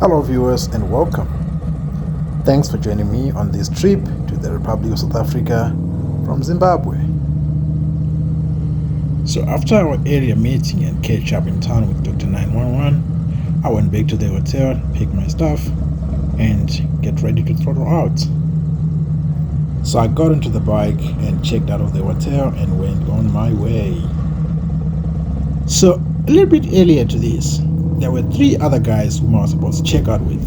Hello viewers and welcome. Thanks for joining me on this trip to the Republic of South Africa from Zimbabwe. So after our area meeting and catch up in town with Dr. 911, I went back to the hotel, pick my stuff and get ready to throttle out. So I got into the bike and checked out of the hotel and went on my way. So a little bit earlier to this, there were 3 other guys whom I was supposed to check out with.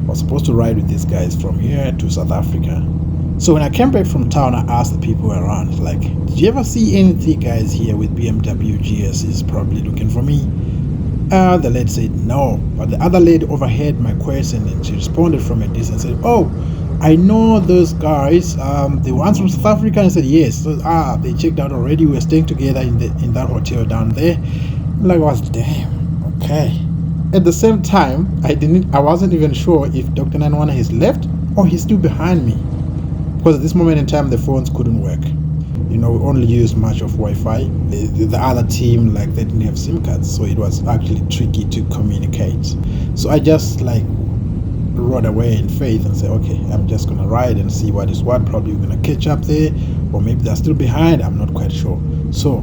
I was supposed to ride with these guys from here to South Africa. So when I came back from town, I asked the people around, like, did you ever see any 3 guys here with BMW GSs probably looking for me? The lady said no, but the other lady overheard my question and she responded from a distance and said, oh, I know those guys, the ones from South Africa. And I said yes. So, they checked out already. We were staying together in that hotel down there. Like, I was, damn. Okay. At the same time, I wasn't even sure if Dr. 911 has left or he's still behind me. Because at this moment in time, the phones couldn't work. We only used much of Wi-Fi. The other team, they didn't have SIM cards, so it was actually tricky to communicate. So I just rode away in faith and said, okay, I'm just gonna ride and see what is what. Probably we're gonna catch up there, or maybe they're still behind. I'm not quite sure. So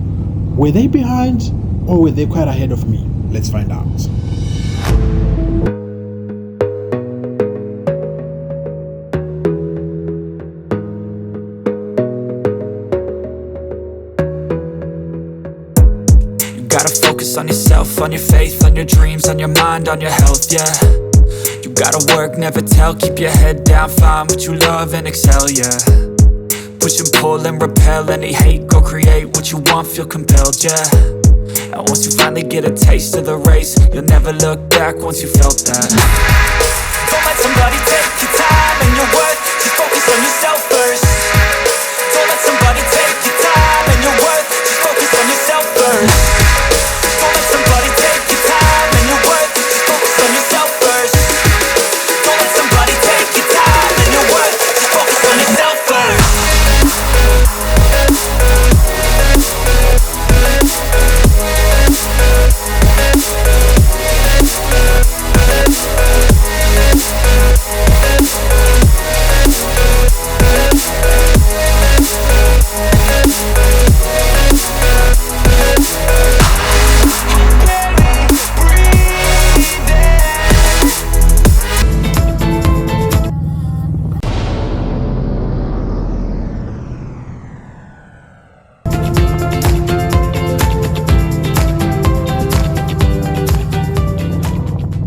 were they behind or were they quite ahead of me? Let's find out. You gotta focus on yourself, on your faith, on your dreams, on your mind, on your health, yeah. You gotta work, never tell, keep your head down, find what you love and excel, yeah. Push and pull and repel any hate, go create what you want, feel compelled, yeah. And once you finally get a taste of the race, you'll never look back once you felt that. Don't let somebody take your time and your worth, just focus on yourself first. Don't let somebody take your time and your worth, just focus on yourself first. Don't let somebody take your time and your worth, just focus on yourself first. Don't let somebody take your time and your worth, just focus on yourself first.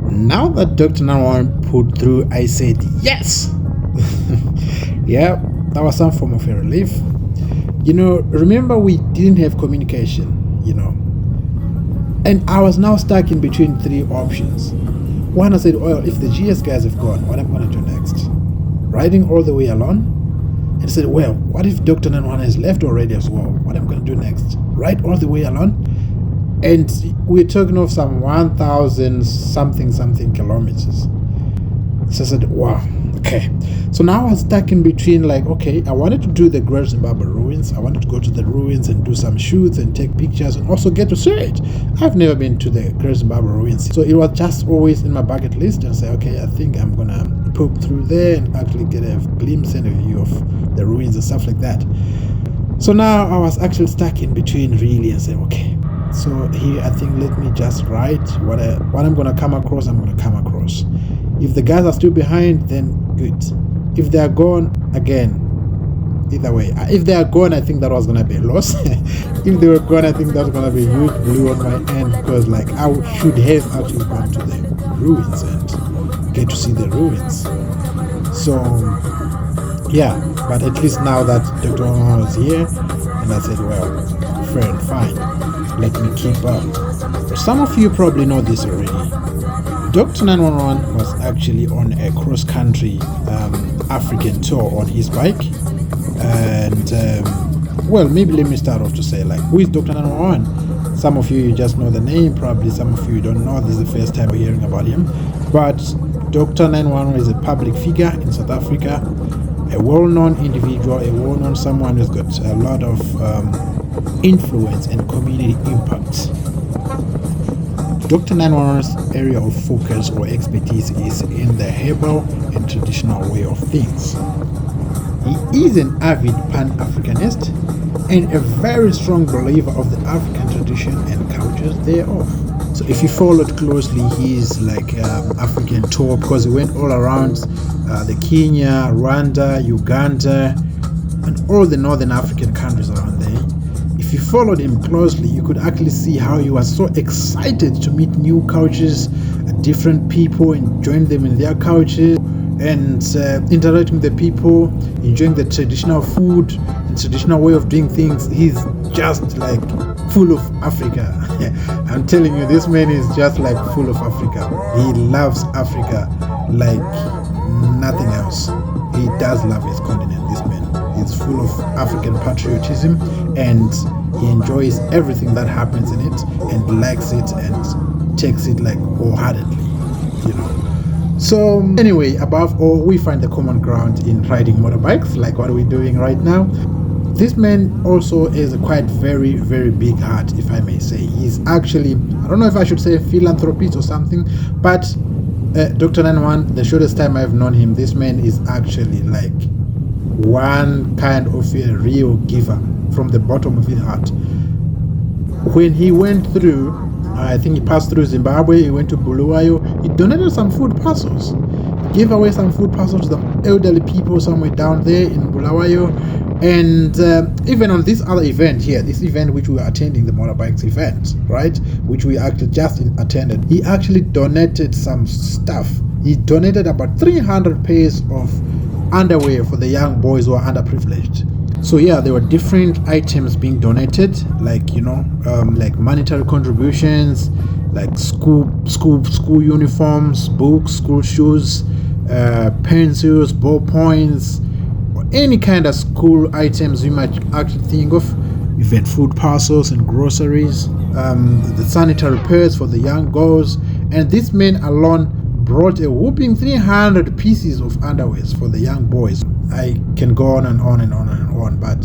Now that Dr. 911 pulled through, I said yes. Yeah, that was some form of a relief. Remember we didn't have communication, and I was now stuck in between 3 options. One, I said, well, if the GS guys have gone, what am I going to do next? Riding all the way alone? And I said, well, what if Dr. 911 has left already as well? What am I going to do next? Ride all the way alone? And we're talking of some 1,000 something kilometers. So I said, wow, okay. So now I was stuck in between, okay, I wanted to do the Great Zimbabwe ruins. I wanted to go to the ruins and do some shoots and take pictures and also get to see it. I've never been to the Great Zimbabwe ruins. So it was just always in my bucket list and say, okay, I think I'm going to poke through there and actually get a glimpse and a view of the ruins and stuff like that. So now I was actually stuck in between really and say, okay, so here I think let me just write what I'm going to come across. I'm going to come across. If the guys are still behind, then good. If they are gone, again, either way. If they are gone, I think that was going to be a loss. If they were gone, I think that was going to be a huge blue on my end, because I should have actually gone to the ruins and get to see the ruins. So yeah, but at least now that Dr. 911 was here, and I said, well, friend, fine, let me keep up. For some of you probably know this already. Dr. 911 was actually on a cross-country African tour on his bike. And, well, maybe let me start off to say, who is Dr. 911? Some of you just know the name, probably some of you don't know. This is the first time we're hearing about him. But Dr. 911 is a public figure in South Africa, a well-known individual, a well-known someone who's got a lot of influence and community impact. Dr. 911's area of focus or expertise is in the herbal and traditional way of things. He is an avid Pan-Africanist and a very strong believer of the African tradition and cultures thereof. So if you followed closely, he's like African tour, because he went all around the Kenya, Rwanda, Uganda, and all the northern African countries around there. If you followed him closely, you could actually see how he was so excited to meet new cultures, different people, and join them in their cultures, and interacting with the people, enjoying the traditional food and traditional way of doing things. He's just like full of Africa. I'm telling you, this man is just like full of Africa. He loves Africa like nothing else. He does love his continent, this man. He's full of African patriotism, and he enjoys everything that happens in it and likes it and takes it like wholeheartedly, you know. So anyway, above all, we find the common ground in riding motorbikes, like what we're doing right now. This man also is a quite very, very big heart, if I may say. He's actually, I don't know if I should say philanthropist or something, but Dr. 911, the shortest time I've known him, this man is actually like one kind of a real giver from the bottom of his heart. When he went through, I think he passed through Zimbabwe, he went to Bulawayo, he donated some food parcels. He gave away some food parcels to the elderly people somewhere down there in Bulawayo. And even on this other event here, this event which we were attending, the motorbikes event, right, which we actually just attended, he actually donated some stuff. He donated about 300 pairs of underwear for the young boys who are underprivileged. So yeah, there were different items being donated, like, you know, like monetary contributions, like school uniforms, books, school shoes, pencils, ballpoints, any kind of school items you might actually think of, even food parcels and groceries, the sanitary pads for the young girls. And this man alone brought a whopping 300 pieces of underwears for the young boys. I can go on and on and on and on, but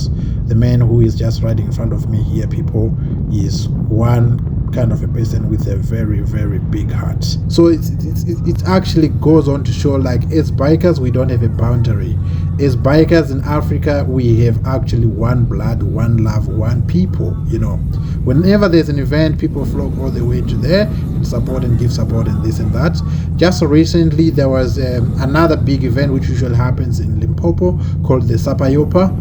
the man who is just right in front of me here, people, is one kind of a person with a very, very big heart. So it actually goes on to show, like, as bikers, we don't have a boundary. As bikers in Africa, we have actually one blood, one love, one people, you know. Whenever there's an event, people flock all the way to there and support and give support and this and that. Just recently, there was another big event which usually happens in Limpopo called the Sapayopa.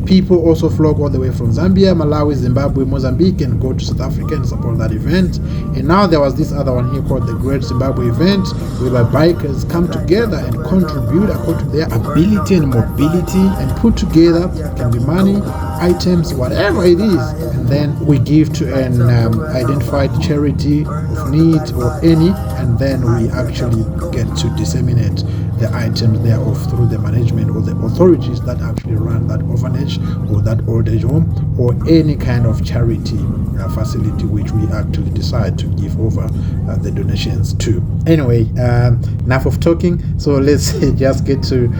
People also flock all the way from Zambia, Malawi, Zimbabwe, Mozambique, and go to South Africa and support that event. And now there was this other one here called the Great Zimbabwe Event, whereby bikers come together and contribute according to their ability and mobility and put together, it can be money, items, whatever it is, and then we give to an identified charity of need or any, and then we actually get to disseminate the items thereof through the management or the authorities that actually run that orphanage or that old age home or any kind of charity facility which we actually decide to give over the donations to. Anyway, enough of talking, so let's just get to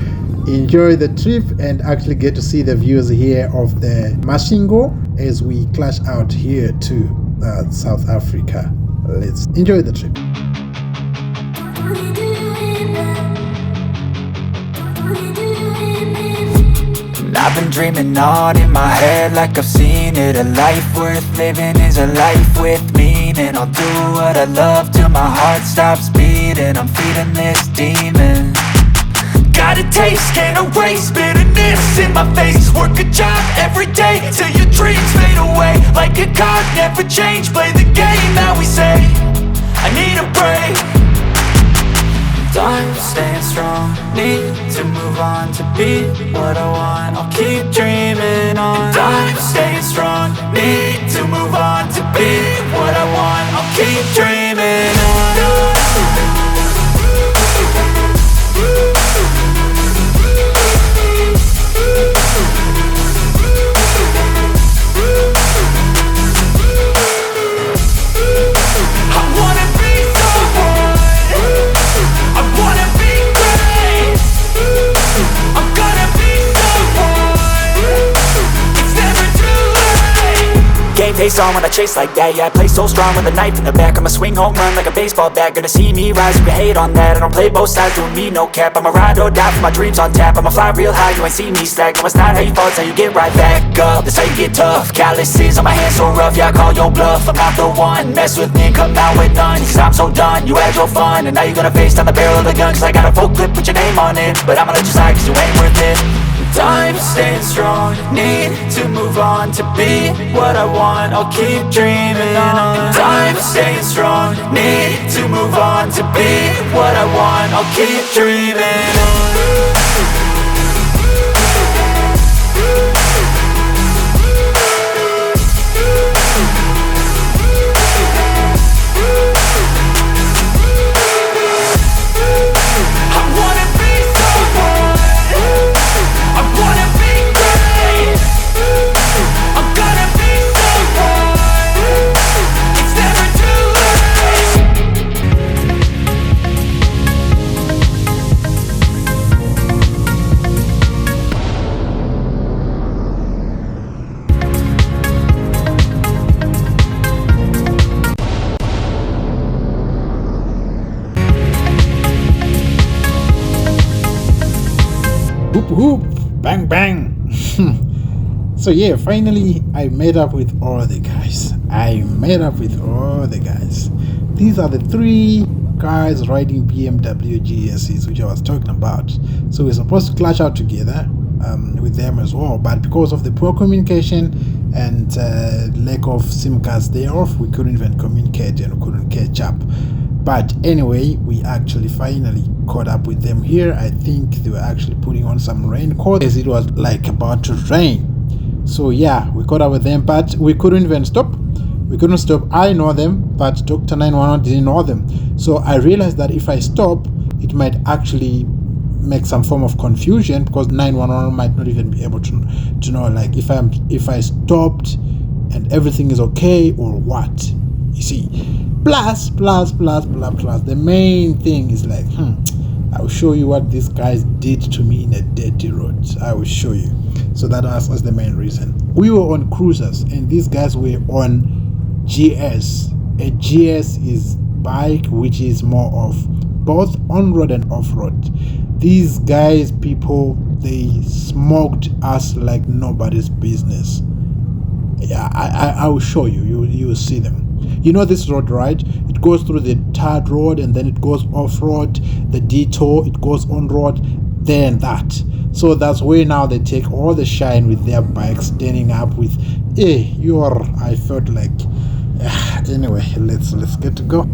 enjoy the trip and actually get to see the views here of the Masvingo as we clash out here to South Africa. Let's enjoy the trip. I've been dreaming on in my head like I've seen it. A life worth living is a life with meaning. I'll do what I love till my heart stops beating. I'm feeding this demon. Got a taste, can't erase bitterness in my face. Work a job every day till your dreams fade away. Like a card, never change, play the game that we say. I need a break. I'm staying strong, need to move on to be what I want. I'll keep dreaming on. I'm staying strong, need to move on to be what I want. I'll keep dreaming on. Game face on when I chase like that. Yeah, I play so strong with a knife in the back. I'ma swing home run like a baseball bat. Gonna see me rise, you can hate on that. I don't play both sides, doing me no cap. I'ma ride or die for my dreams on tap. I'ma fly real high, you ain't see me slack. No, it's not how you fall, it's how you get right back up. That's how you get tough. Calluses on my hands so rough, yeah, I call your bluff. I'm not the one, mess with me, come out with none. Cause I'm so done, you had your fun. And now you're gonna face down the barrel of the gun. Cause I got a full clip with your name on it. But I'ma let you slide cause you ain't worth it. Time staying strong, need to move on. To be what I want, I'll keep dreaming on. Time staying strong, need to move on. To be what I want, I'll keep dreaming on. Whoop whoop, bang bang. So yeah, finally I met up with all the guys. These are the 3 guys riding BMW GSCs which I was talking about. So we're supposed to clash out together with them as well, but because of the poor communication and lack of SIM cards thereof, we couldn't even communicate and we couldn't catch up. But anyway, we actually finally caught up with them here. I think they were actually putting on some raincoat as it was like about to rain. So yeah, we caught up with them, but we couldn't even stop. We couldn't stop. I know them, but Dr. 911 didn't know them. So I realized that if I stop, it might actually make some form of confusion, because 911 might not even be able to know like if I stopped and everything is okay or what. You see. Plus, the main thing is like, I will show you what these guys did to me in a dirty road. I will show you. So that was the main reason. We were on cruisers and these guys were on GS. A GS is bike which is more of both on-road and off-road. These guys, people, they smoked us like nobody's business. Yeah, I will show you. You will see them. You know this road, right? It goes through the tarred road and then it goes off-road, the detour, it goes on-road, then that. So that's where now they take all the shine with their bikes, standing up with, I felt like, anyway, let's get to go.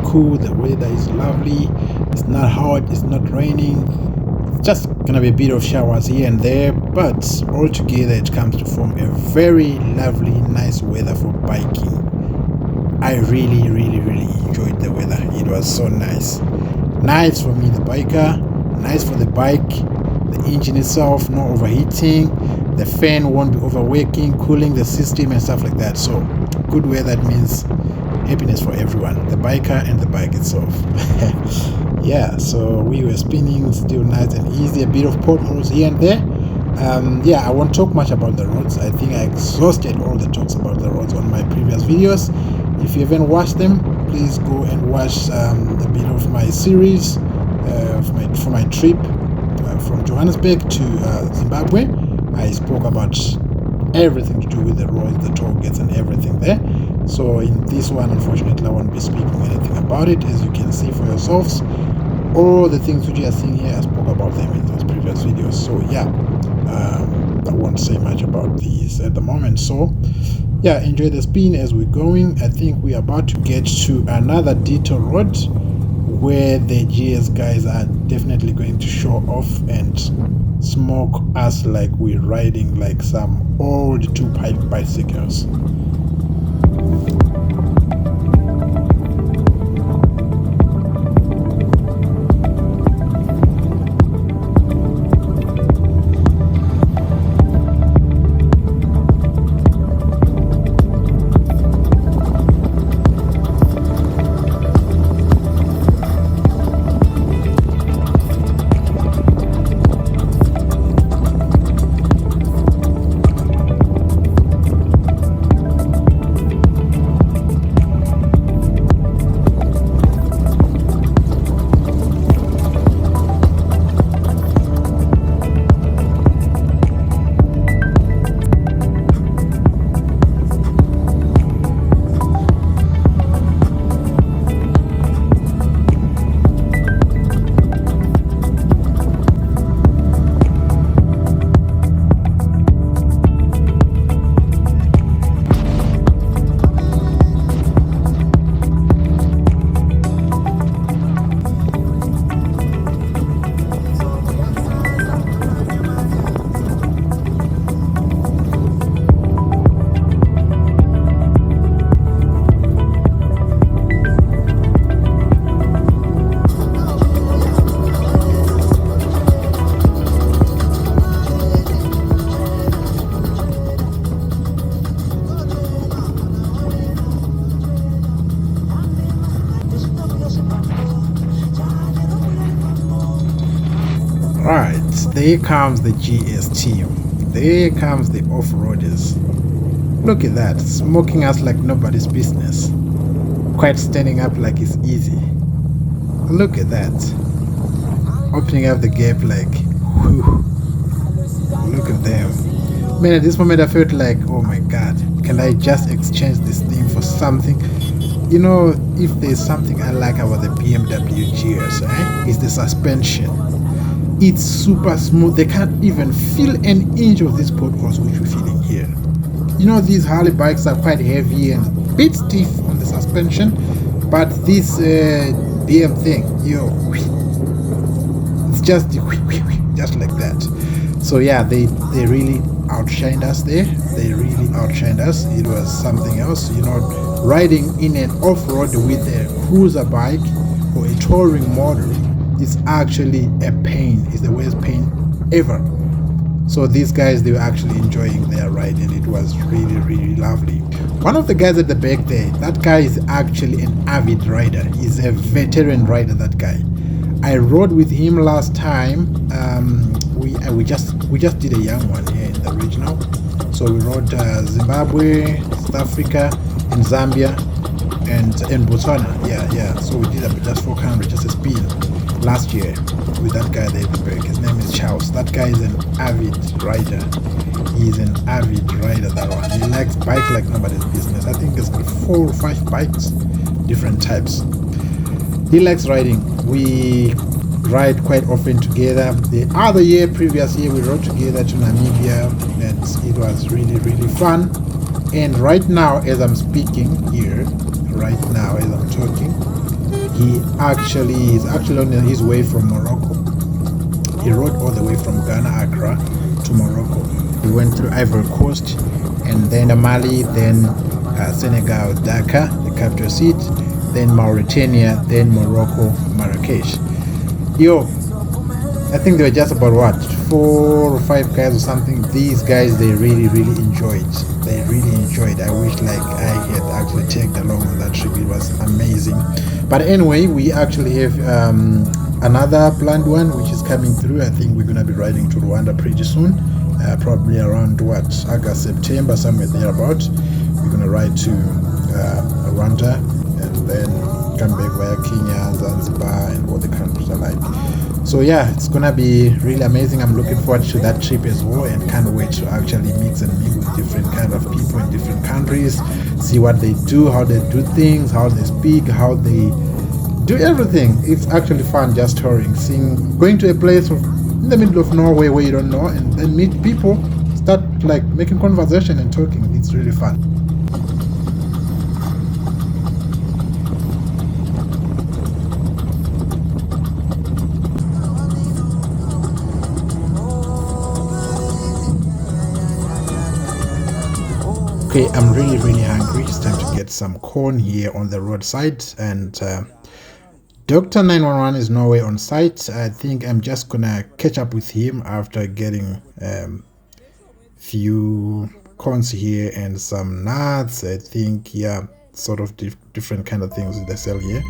cool, the weather is lovely, it's not hot, it's not raining. It's just gonna be a bit of showers here and there, but altogether it comes to form a very lovely, nice weather for biking. I really enjoyed the weather. It was so nice. Nice for me, the biker, nice for the bike, the engine itself, no overheating, the fan won't be overworking, cooling the system and stuff like that. So good weather, that means happiness for everyone, the biker and the bike itself. Yeah, so we were spinning, still nice and easy, a bit of potholes here and there. Yeah, I won't talk much about the roads. I think I exhausted all the talks about the roads on my previous videos. If you haven't watched them, please go and watch a bit of my series for my trip from Johannesburg to Zimbabwe. I spoke about everything to do with the roads, the toll gates and everything there. So in this one, unfortunately, I won't be speaking anything about it. As you can see for yourselves, all the things which you are seeing here, I spoke about them in those previous videos. So yeah, I won't say much about these at the moment. So yeah, enjoy the spin as we're going. I think we're about to get to another detour road where the GS guys are definitely going to show off and smoke us like we're riding like some old two-pipe bicycles. Right, there comes the GS team. There comes the off-roaders. Look at that, smoking us like nobody's business. Quite standing up like it's easy. Look at that. Opening up the gap like, whew. Look at them. Man, at this moment I felt like, oh my god, can I just exchange this thing for something? You know, if there's something I like about the BMW GS, it's the suspension. It's super smooth. They can't even feel an inch of these potholes which we're feeling here. You know, these Harley bikes are quite heavy and a bit stiff on the suspension, but this BM thing, it's just like that. So yeah, they really outshined us there. They really outshined us. It was something else. You know, riding in an off-road with a cruiser bike or a touring model is actually a pain. It's the worst pain ever. So these guys, they were actually enjoying their ride and it was really lovely. One of the guys at the back there, that guy is actually an avid rider. He's a veteran rider, that guy. I rode with him last time. We just did a young one here in the regional. So we rode Zimbabwe, South Africa, and Zambia, and Botswana. Yeah. So we did just 400, just a spin last year with that guy there at the back. His name is Charles. That guy is an avid rider. He's an avid rider, that one. He likes bike like nobody's business. I think there's got 4 or 5 bikes, different types. He likes riding. We ride quite often together. The other year, previous year, we rode together to Namibia and it was really fun. And right now, as I'm speaking here, right now as I'm talking, He's actually on his way from Morocco. He rode all the way from Ghana, Accra to Morocco. He went through Ivory Coast and then Mali, then Senegal, Dakar, the capital seat, then Mauritania, then Morocco, Marrakesh. I think there were just about 4 or 5 guys or something. These guys, they really enjoyed. They really enjoyed. I wish like I had actually tagged along on that trip. It was amazing. But anyway, we actually have another planned one which is coming through. I think we're gonna be riding to Rwanda pretty soon, probably around August, September, somewhere thereabout. We're gonna ride to Rwanda and then come back via Kenya, Zanzibar, and all the countries alike. So yeah, it's gonna be really amazing. I'm looking forward to that trip as well, and can't wait to actually mix and mingle with different kind of people in different countries, see what they do, how they do things, how they speak, how they do everything. It's actually fun just touring, going to a place in the middle of nowhere where you don't know, and then meet people, start like making conversation and talking. It's really fun. Okay, I'm really hungry. It's time to get some corn here on the roadside, and Dr. 911 is nowhere on site. I think I'm just gonna catch up with him after getting few corns here and some nuts. I think, yeah, sort of different kind of things they sell here.